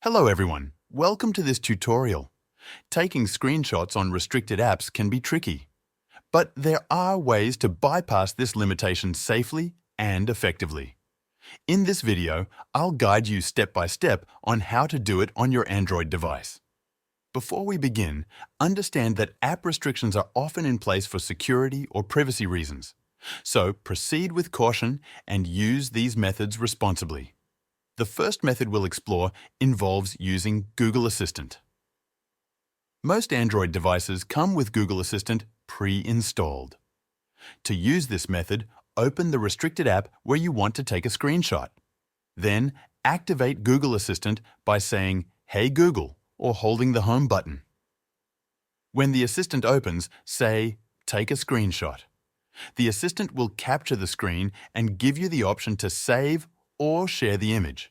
Hello everyone, welcome to this tutorial. Taking screenshots on restricted apps can be tricky, but there are ways to bypass this limitation safely and effectively. In this video, I'll guide you step by step on how to do it on your Android device. Before we begin, understand that app restrictions are often in place for security or privacy reasons, so proceed with caution and use these methods responsibly. The first method we'll explore involves using Google Assistant. Most Android devices come with Google Assistant pre-installed. To use this method, open the restricted app where you want to take a screenshot. Then, activate Google Assistant by saying, "Hey Google," or holding the Home button. When the Assistant opens, say, "Take a screenshot." The Assistant will capture the screen and give you the option to save or share the image.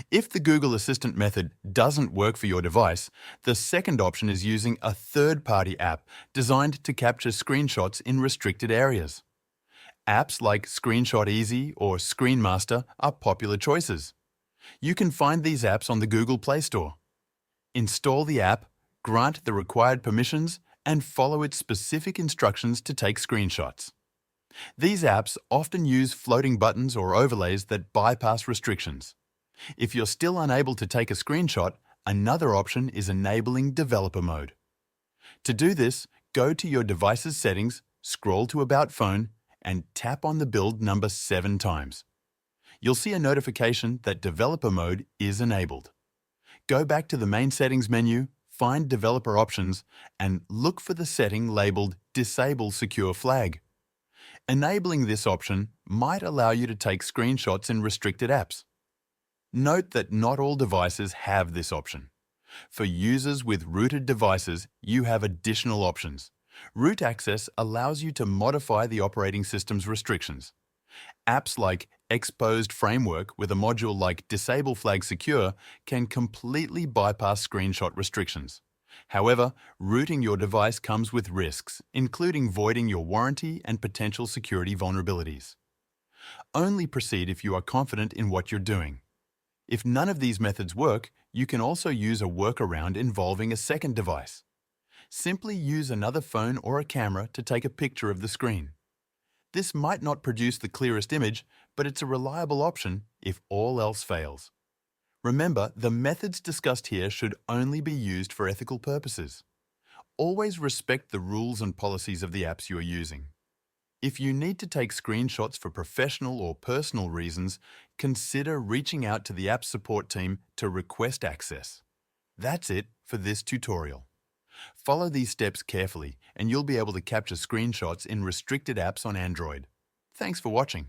If the Google Assistant method doesn't work for your device, the second option is using a third-party app designed to capture screenshots in restricted areas. Apps like Screenshot Easy or Screenmaster are popular choices. You can find these apps on the Google Play Store. Install the app, grant the required permissions, and follow its specific instructions to take screenshots. These apps often use floating buttons or overlays that bypass restrictions. If you're still unable to take a screenshot, another option is enabling developer mode. To do this, go to your device's settings, scroll to About Phone, and tap on the build number 7 times. You'll see a notification that developer mode is enabled. Go back to the main settings menu, find developer options, and look for the setting labeled Disable Secure Flag. Enabling this option might allow you to take screenshots in restricted apps. Note that not all devices have this option. For users with rooted devices, you have additional options. Root access allows you to modify the operating system's restrictions. Apps like Exposed Framework with a module like Disable Flag Secure can completely bypass screenshot restrictions. However, rooting your device comes with risks, including voiding your warranty and potential security vulnerabilities. Only proceed if you are confident in what you're doing. If none of these methods work, you can also use a workaround involving a second device. Simply use another phone or a camera to take a picture of the screen. This might not produce the clearest image, but it's a reliable option if all else fails. Remember, the methods discussed here should only be used for ethical purposes. Always respect the rules and policies of the apps you are using. If you need to take screenshots for professional or personal reasons, consider reaching out to the app support team to request access. That's it for this tutorial. Follow these steps carefully and you'll be able to capture screenshots in restricted apps on Android. Thanks for watching.